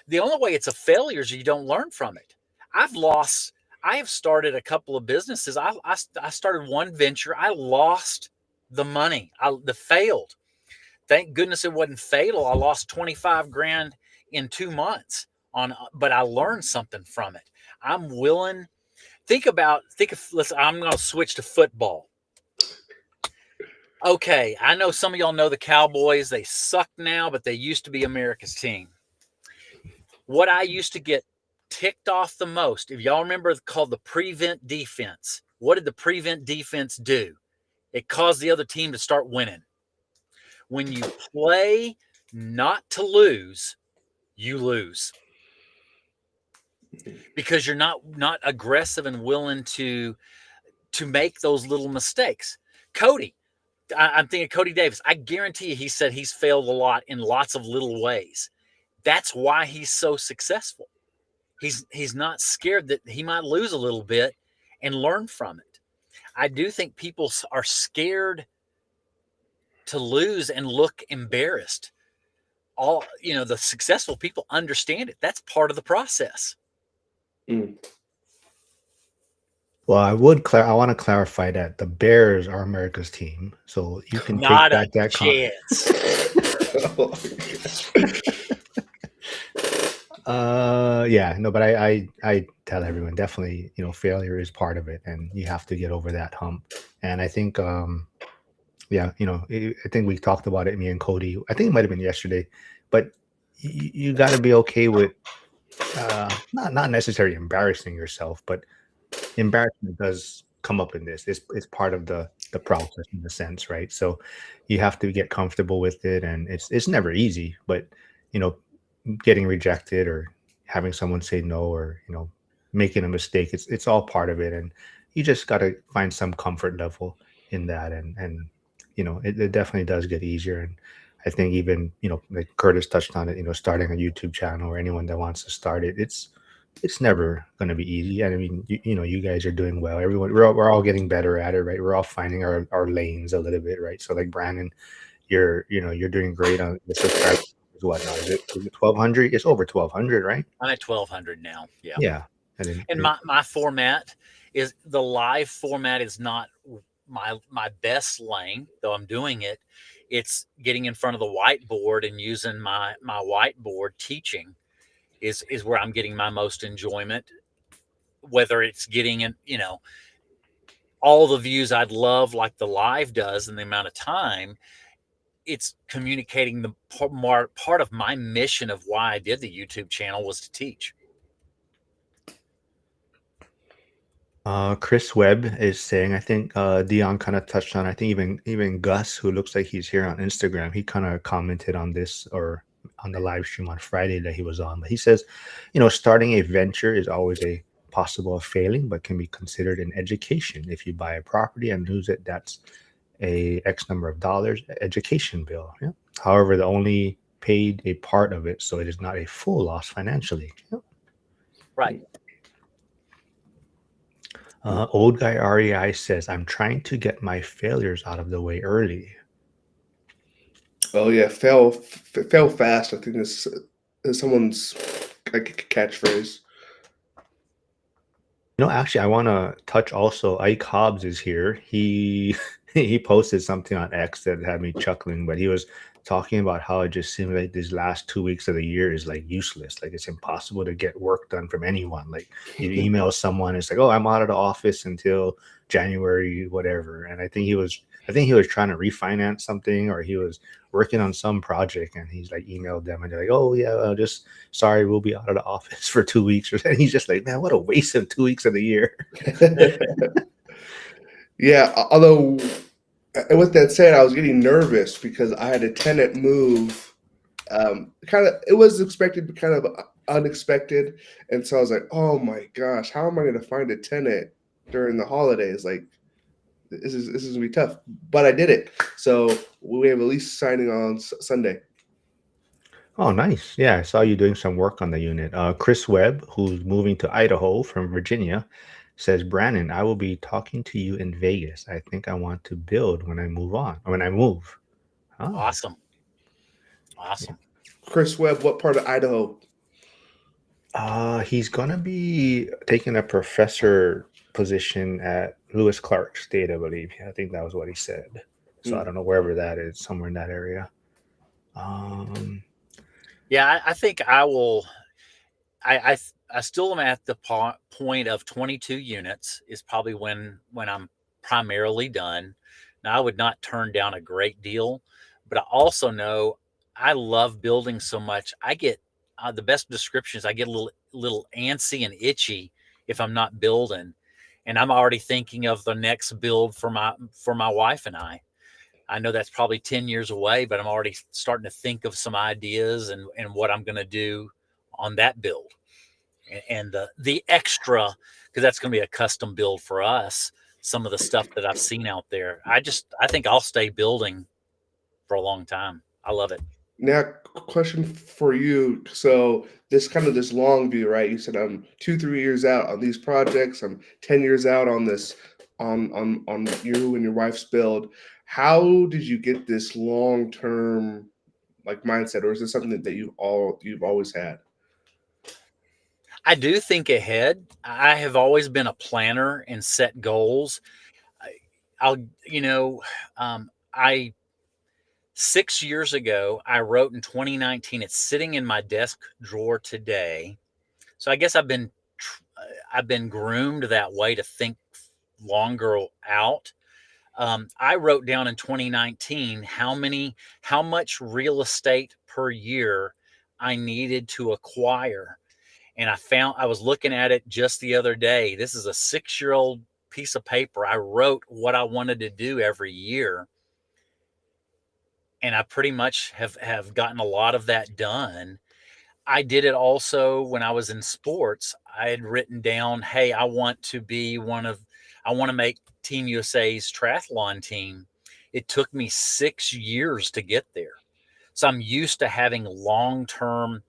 The only way it's a failure is you don't learn from it. I have started a couple of businesses. I started one venture. I lost the money. The failed. Thank goodness it wasn't fatal. I lost 25 grand in 2 months but I learned something from it. I'm willing. I'm going to switch to football. Okay, I know some of y'all know the Cowboys. They suck now, but they used to be America's team. What I used to get ticked off the most, if y'all remember, called the prevent defense. What did the prevent defense do? It caused the other team to start winning. When you play not to lose, you lose. Because you're not aggressive and willing to make those little mistakes. Cody, I'm thinking Cody Davis. I guarantee you he said he's failed a lot in lots of little ways. That's why he's so successful. He's not scared that he might lose a little bit and learn from it. I do think people are scared to lose and look embarrassed. The successful people understand it. That's part of the process. Well, I want to clarify that the Bears are America's team, so you can not take back that chance. But I tell everyone definitely, failure is part of it, and you have to get over that hump. And I think, I think we talked about it, me and Cody. I think it might have been yesterday, but you got to be okay with not necessarily embarrassing yourself, but embarrassment does come up in this. It's part of the process in a sense, right? So you have to get comfortable with it, and it's never easy, but getting rejected or having someone say no, or making a mistake, it's all part of it, and you just got to find some comfort level in that, and it definitely does get easier. And I think even like Curtis touched on it, starting a YouTube channel, or anyone that wants to start it, it's never going to be easy. I mean, you guys are doing well. We're all getting better at it, right? We're all finding our lanes a little bit, right? So like Brandon, you're doing great on the subscribers what now? Is it 1,200? It's over 1,200, right? I'm at 1,200 now. Yeah. Yeah. And then And my format is the live format is not my best lane, though I'm doing it. It's getting in front of the whiteboard and using my whiteboard teaching is where I'm getting my most enjoyment. Whether it's getting in, all the views I'd love like the live does in the amount of time, it's communicating the part of my mission of why I did the YouTube channel was to teach. Chris Webb is saying, I think Dion kind of touched on, I think even Gus, who looks like he's here on Instagram, he kind of commented on this or on the live stream on Friday that he was on. But he says, starting a venture is always a possible of failing, but can be considered an education. If you buy a property and lose it, that's a X number of dollars education bill. Yeah. However, they only paid a part of it, so it is not a full loss financially. Yeah. Right. Old guy REI says, I'm trying to get my failures out of the way early. Oh yeah, fail fast. I think this is someone's catchphrase. Actually, I want to touch also. Ike Hobbs is here. He posted something on X that had me chuckling, but he was talking about how it just seems like these last 2 weeks of the year is like useless. Like it's impossible to get work done from anyone. Like you email someone, it's like, oh, I'm out of the office until January, whatever. And I think he was trying to refinance something, or he was working on some project, and he's like emailed them and they're like, oh yeah, just sorry, we'll be out of the office for 2 weeks. And he's just like, man, what a waste of 2 weeks of the year. Yeah, although with that said, I was getting nervous because I had a tenant move. It was expected, but kind of unexpected, and so I was like, "Oh my gosh, how am I going to find a tenant during the holidays? Like, this is gonna be tough." But I did it, so we have a lease signing on Sunday. Oh, nice. Yeah, I saw you doing some work on the unit. Chris Webb, who's moving to Idaho from Virginia, says, Brandon, I will be talking to you in Vegas. I think I want to build when I move. Oh. Awesome. Chris Webb, what part of Idaho? He's gonna be taking a professor position at Lewis Clark State, I believe. I think that was what he said. So I don't know wherever that is, somewhere in that area. Yeah, I think I will. I still am at the point of 22 units is probably when I'm primarily done. Now, I would not turn down a great deal, but I also know I love building so much. I get the best descriptions. I get a little antsy and itchy if I'm not building, and I'm already thinking of the next build for my wife and I. I know that's probably 10 years away, but I'm already starting to think of some ideas and what I'm going to do on that build and the extra, because that's going to be a custom build for us. Some of the stuff that I've seen out there, I think I'll stay building for a long time. I love it. Now, question for you. So this long view, right? You said I'm 2-3 years out on these projects. I'm 10 years out on this, on you and your wife's build. How did you get this long-term mindset, or is this something that you've always had? I do think ahead. I have always been a planner and set goals. 6 years ago, I wrote in 2019, it's sitting in my desk drawer today. So I guess I've been groomed that way to think longer out. I wrote down in 2019 how much real estate per year I needed to acquire. And I was looking at it just the other day. This is a 6-year-old piece of paper. I wrote what I wanted to do every year. And I pretty much have gotten a lot of that done. I did it also when I was in sports. I had written down, hey, I want to make Team USA's triathlon team. It took me 6 years to get there. So I'm used to having long-term,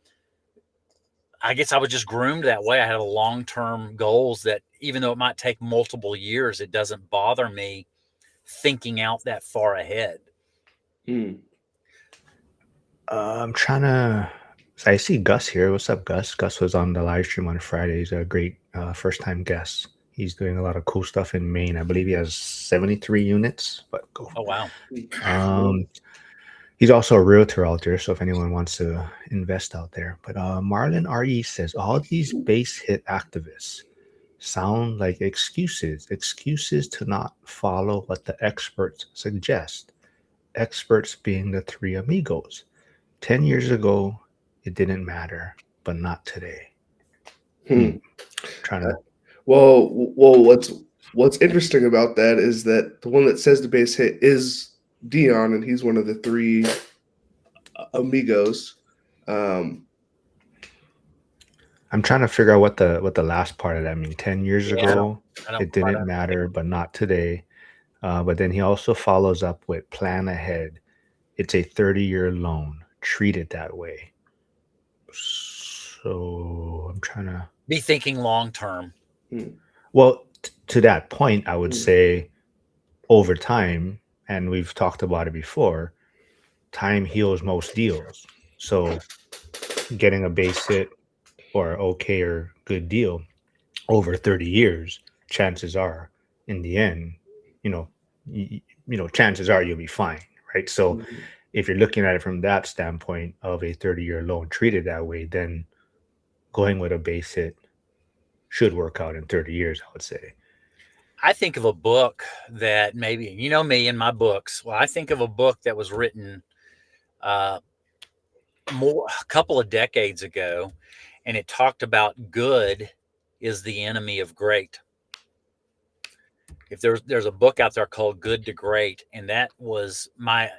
I guess I was just groomed that way. I had a long-term goals that even though it might take multiple years, it doesn't bother me thinking out that far ahead. I'm trying to. So I see Gus here. What's up, Gus? Gus was on the live stream on Friday. He's a great first time guest. He's doing a lot of cool stuff in Maine. I believe he has 73 units. But go. Oh wow. He's also a realtor out there. So if anyone wants to invest out there, but Marlon RE says all these base hit activists sound like excuses to not follow what the experts suggest. Experts being the three amigos. 10 years ago, it didn't matter, but not today. Trying to. Well, what's interesting about that is that the one that says the base hit is Dion, and he's one of the three amigos. I'm trying to figure out what the last part of that means. 10 years ago, it didn't matter, but not today. But then he also follows up with plan ahead. It's a 30-year loan. Treat it that way. So I'm trying to be thinking long term. Well, to that point, I would say over time, and we've talked about it before, time heals most deals. So getting a base hit or okay or good deal over 30 years, chances are in the end, chances are you'll be fine, right? So if you're looking at it from that standpoint of a 30-year loan treated that way, then going with a base hit should work out in 30 years, I would say. I think of a book that maybe, me and my books. Well, I think of a book that was written a couple of decades ago, and it talked about good is the enemy of great. If there's a book out there called Good to Great, and that was my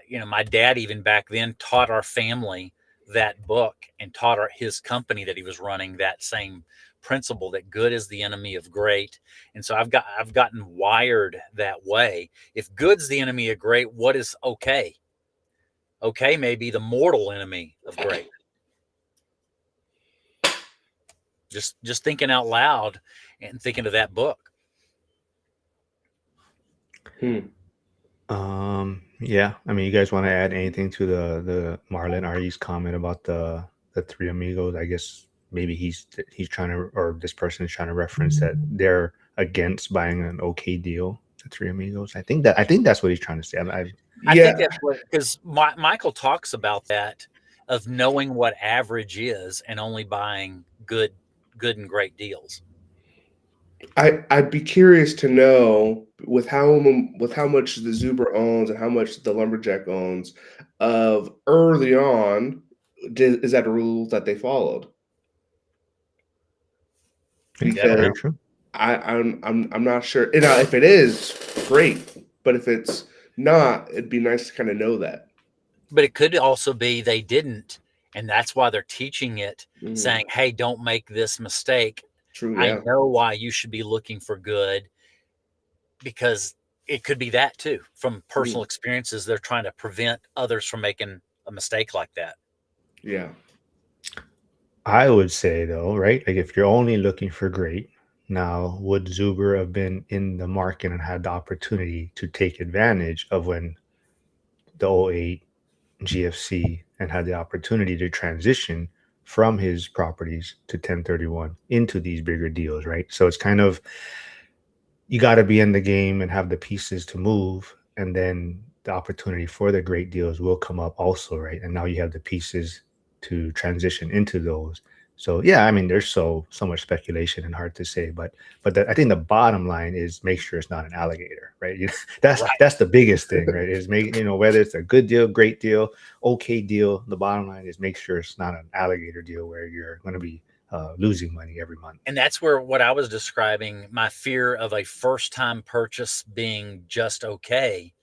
dad even back then taught our family that book and taught his company that he was running that same principle, that good is the enemy of great. And so I've gotten wired that way. If good's the enemy of great, what is okay? Okay may be the mortal enemy of great. Just thinking out loud and thinking of that book. Yeah, I mean, you guys want to add anything to the Marlon Ari's comment about the three amigos? I guess maybe he's trying to, or this person is trying to reference that they're against buying an okay deal. The three amigos. I think that's what he's trying to say. I think that's what, because Michael talks about that, of knowing what average is and only buying good and great deals. I'd be curious to know with how much the Zuber owns and how much the Lumberjack owns, of early on, is that a rule that they followed? Because I'm not sure. Now, if it is, great. But if it's not, it'd be nice to kind of know that. But it could also be they didn't, and that's why they're teaching it, saying, hey, don't make this mistake. True, yeah. I know why you should be looking for good, because it could be that too. From personal experiences, they're trying to prevent others from making a mistake like that. Yeah. I would say, though, right? Like, if you're only looking for great, now, would Zuber have been in the market and had the opportunity to take advantage of when the 08 GFC and had the opportunity to transition from his properties to 1031 into these bigger deals, right? So it's kind of, you got to be in the game and have the pieces to move, and then the opportunity for the great deals will come up also, right? And now you have the pieces to transition into those. So yeah, I mean, there's so much speculation and hard to say, but I think the bottom line is make sure it's not an alligator, right? That's the biggest thing, right? Is whether it's a good deal, great deal, okay deal. The bottom line is make sure it's not an alligator deal where you're going to be losing money every month. And that's where what I was describing, my fear of a first-time purchase being just okay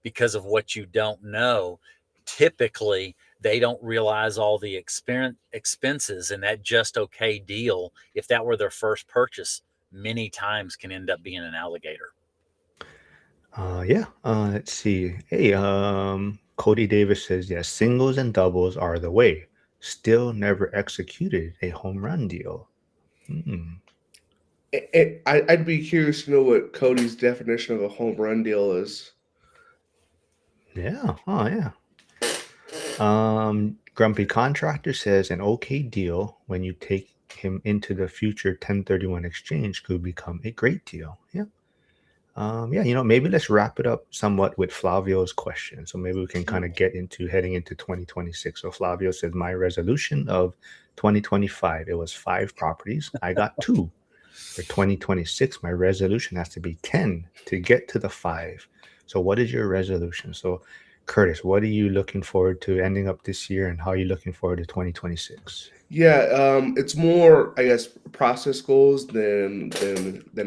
because of what you don't know. Typically, they don't realize all the expenses, and that just okay deal, if that were their first purchase, many times can end up being an alligator. Let's see. Hey, Cody Davis says, yes, singles and doubles are the way. Still never executed a home run deal. I'd be curious to know what Cody's definition of a home run deal is. Yeah. Oh, yeah. Grumpy Contractor says an okay deal when you take him into the future 1031 exchange could become a great deal. Yeah. Yeah, maybe let's wrap it up somewhat with Flavio's question. So maybe we can kind of get into heading into 2026. So Flavio says, my resolution of 2025, it was 5 properties. I got 2. For 2026, my resolution has to be 10 to get to the 5. So what is your resolution? So Curtis, what are you looking forward to ending up this year, and how are you looking forward to 2026? Yeah, it's more, I guess, process goals than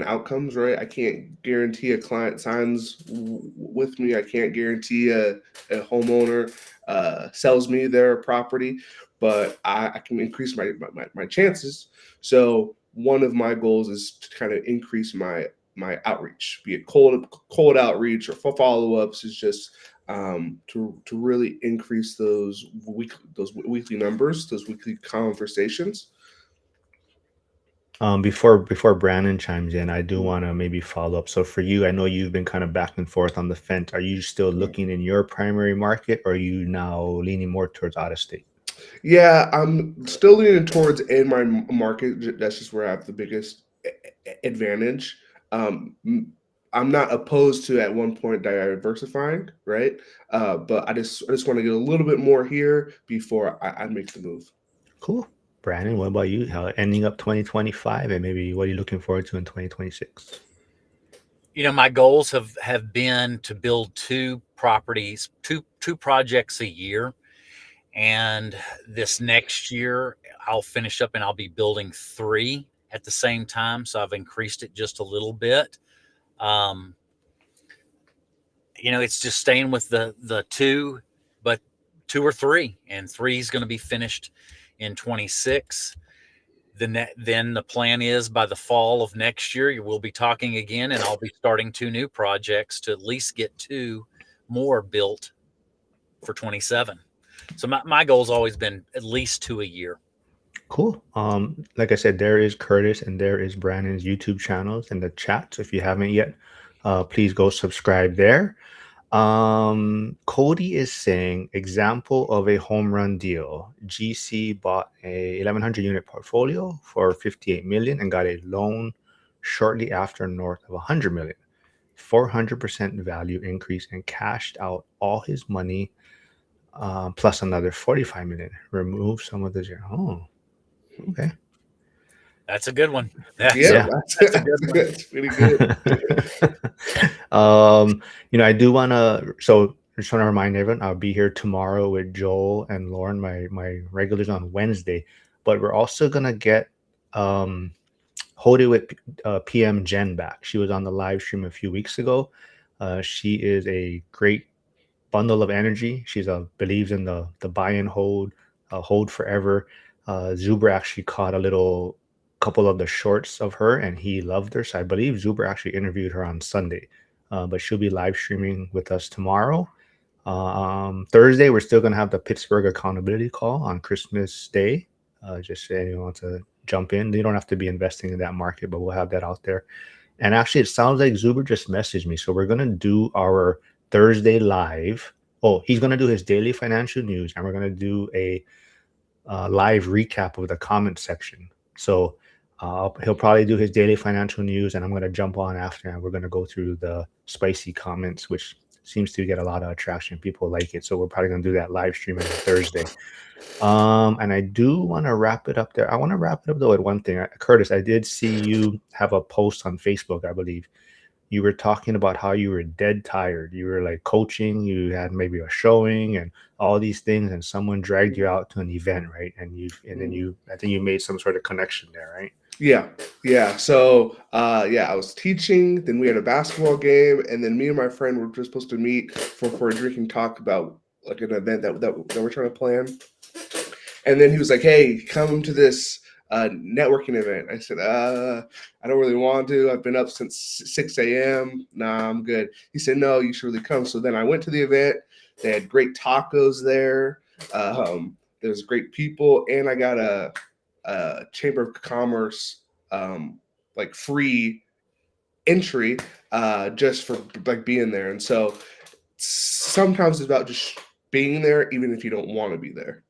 outcomes, right? I can't guarantee a client signs with me. I can't guarantee a homeowner sells me their property, but I can increase my chances. So one of my goals is to kind of increase my outreach, be it cold outreach or follow ups. Is just to really increase those weekly numbers, those weekly conversations. Before Brandon chimes in, I do want to maybe follow up. So for you, I know you've been kind of back and forth on the fence. Are you still looking in your primary market, or are you now leaning more towards out of state? Yeah, I'm still leaning towards in my market. That's just where I have the biggest advantage. I'm not opposed to at one point diversifying, right? But I just want to get a little bit more here before I make the move. Cool. Brandon, what about you? How ending up 2025, and maybe what are you looking forward to in 2026? My goals have been to build 2 properties, two projects a year. And this next year, I'll finish up and I'll be building 3 at the same time. So I've increased it just a little bit. Um, it's just staying with the 2, but 2 or 3, and 3 is going to be finished in 26. Then the plan is by the fall of next year, we'll be talking again, and I'll be starting 2 new projects to at least get 2 more built for 27. So my goal's always been at least 2 a year. Cool. Like I said, there is Curtis and there is Brandon's YouTube channels in the chat. So if you haven't yet, please go subscribe there. Cody is saying, example of a home run deal. GC bought a 1100 unit portfolio for 58 million and got a loan shortly after north of 100 million. 400% value increase, and cashed out all his money, plus another 45 million. Remove some of the zero. Oh, okay. That's a good one. Yeah, That's a good one. that's pretty good. I do want to, so I just want to remind everyone, I'll be here tomorrow with Joel and Lauren, my regulars, on Wednesday, but we're also going to get Hold It with PM Jen back. She was on the live stream a few weeks ago. She is a great bundle of energy. She's believes in the buy and hold, hold forever. Zuber actually caught a little couple of the shorts of her, and he loved her. So I believe Zuber actually interviewed her on Sunday, but she'll be live streaming with us tomorrow. Thursday, we're still going to have the Pittsburgh accountability call on Christmas Day. Just if anyone wants to jump in, you don't have to be investing in that market, but we'll have that out there. And actually, it sounds like Zuber just messaged me. So we're going to do our Thursday live. Oh, he's going to do his daily financial news, and we're going to do a live recap of the comment section. So he'll probably do his daily financial news, and I'm going to jump on after, and we're going to go through the spicy comments, which seems to get a lot of attraction. People like it. So we're probably going to do that live stream on Thursday. And I do want to wrap it up there. I want to wrap it up though with one thing. Curtis, I did see you have a post on Facebook, I believe. You were talking about how you were dead tired. You were like coaching, you had maybe a showing and all these things, and someone dragged you out to an event, right? And I think you made some sort of connection there, right? Yeah. So I was teaching, then we had a basketball game, and then me and my friend were just supposed to meet for a drinking talk about like an event that we're trying to plan. And then he was like, "Hey, come to this networking event." I said, "I don't really want to. I've been up since 6 a.m. Nah, I'm good." He said, "No, you should really come." So then I went to the event. They had great tacos there. There's great people, and I got a Chamber of Commerce like free entry just for like being there. And so sometimes it's about just being there, even if you don't want to be there.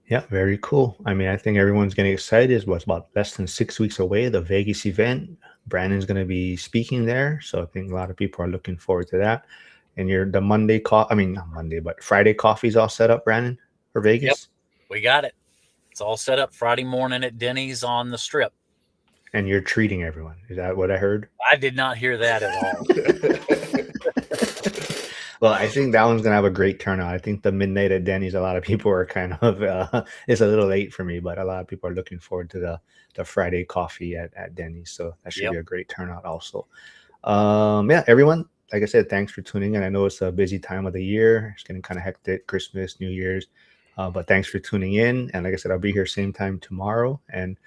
Yeah, very cool. I mean, I think everyone's getting excited. It's what's about less than 6 weeks away, the Vegas event. Brandon's going to be speaking there. So I think a lot of people are looking forward to that. And you're the Monday I mean, not Monday, but Friday coffee's all set up, Brandon, for Yep, Vegas. we got it. It's all set up Friday morning at Denny's on the Strip. And you're treating everyone. Is that what I heard? I did not hear that at all. Well, I think that one's gonna have a great turnout. I think the midnight at Denny's, a lot of people are kind of it's a little late for me, but a lot of people are looking forward to the Friday coffee at Denny's. So that should Yep. be a great turnout also. Yeah, everyone, like I said, thanks for tuning in. I know it's a busy time of the year. It's getting kind of hectic, Christmas, New Year's. But thanks for tuning in. And like I said, I'll be here same time tomorrow. And